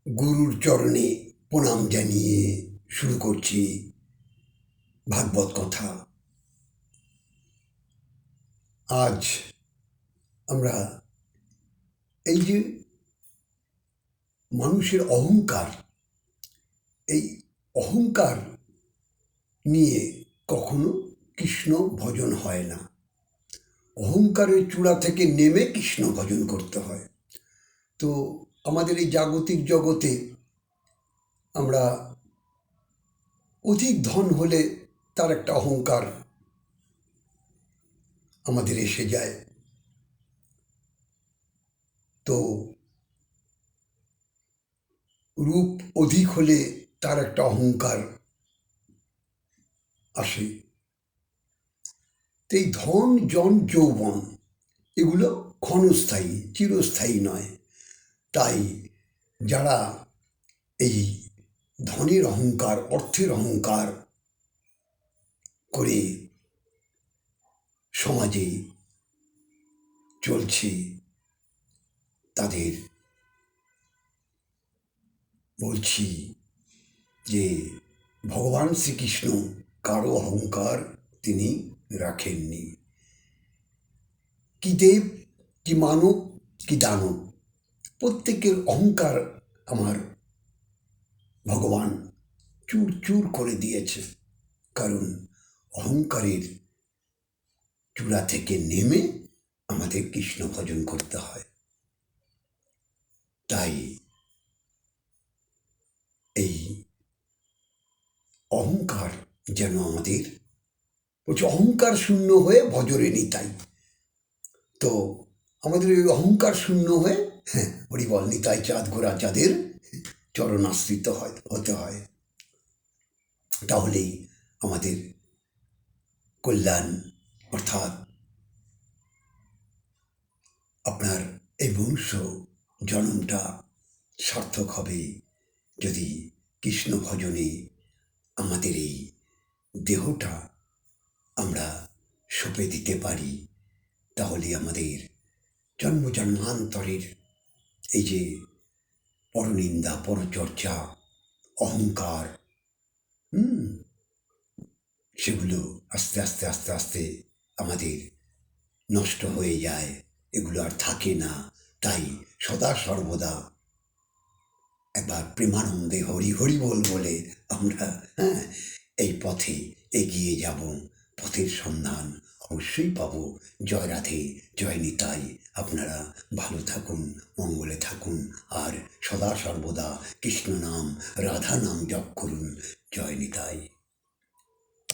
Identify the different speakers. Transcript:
Speaker 1: গুরুর চরণে প্রণাম জানিয়ে শুরু করছি ভাগবত কথা। আজ আমরা এই যে মানুষের অহংকার, এই অহংকার নিয়ে কখনো কৃষ্ণ ভজন হয় না। অহংকারের চূড়া থেকে নেমে কৃষ্ণ ভজন করতে হয়। তো আমাদের এই জাগতিক জগতে আমরা অধিক ধন হলে তার একটা অহংকার আমাদের এসে যায়। তো রূপ অধিক হলে তার একটা অহংকার আসে। এই ধন, জন, যৌবন এগুলো ক্ষণস্থায়ী, চিরস্থায়ী নয়। তাই যারা এই ধনের অহংকার, অর্থের অহংকার করে সমাজে চলছে, তাদের বলছি যে ভগবান শ্রীকৃষ্ণ কারো অহংকার তিনি রাখেননি। কি দেব, কি মানব, কি দানব, প্রত্যেকের অহংকার আমার ভগবান চুর চুর করে দিয়েছে। কারণ অহংকারের চূড়া থেকে নেমে আমাদের কৃষ্ণ ভজন করতে হয়। তাই এই অহংকার যেন আমাদের বলছে অহংকার শূন্য হয়ে ভজরে নিতাই। তো আমাদের ওই অহংকার শূন্য হয়ে হরিবল নিতাই চাঁদ ঘোড়া চাঁদের চরণাশ্রিত হতে হয়। তাহলেই আমাদের কল্যাণ, অর্থাৎ আপনার এই মনুষ্য জন্মটা সার্থক হবে যদি কৃষ্ণ ভজনে আমাদের এই দেহটা আমরা সঁপে দিতে পারি। তাহলে আমাদের জন্ম জন্মান্তরের এই যে পরনিন্দা, পরচর্চা, অহংকার, সেগুলো আস্তে আস্তে আস্তে আস্তে আমাদের নষ্ট হয়ে যায়, এগুলো আর থাকে না। তাই সদা সর্বদা একবার প্রেমানন্দে হরি হরি বলে আমরা এই পথে এগিয়ে যাব। পথের সন্ধান অবশ্যই পাবো। জয় রাধে, জয় নিতাই। আপনারা ভালো থাকুন, মঙ্গলে থাকুন, আর সদা সর্বদা কৃষ্ণ নাম, রাধা নাম জপ করুন। জয় নিতাই।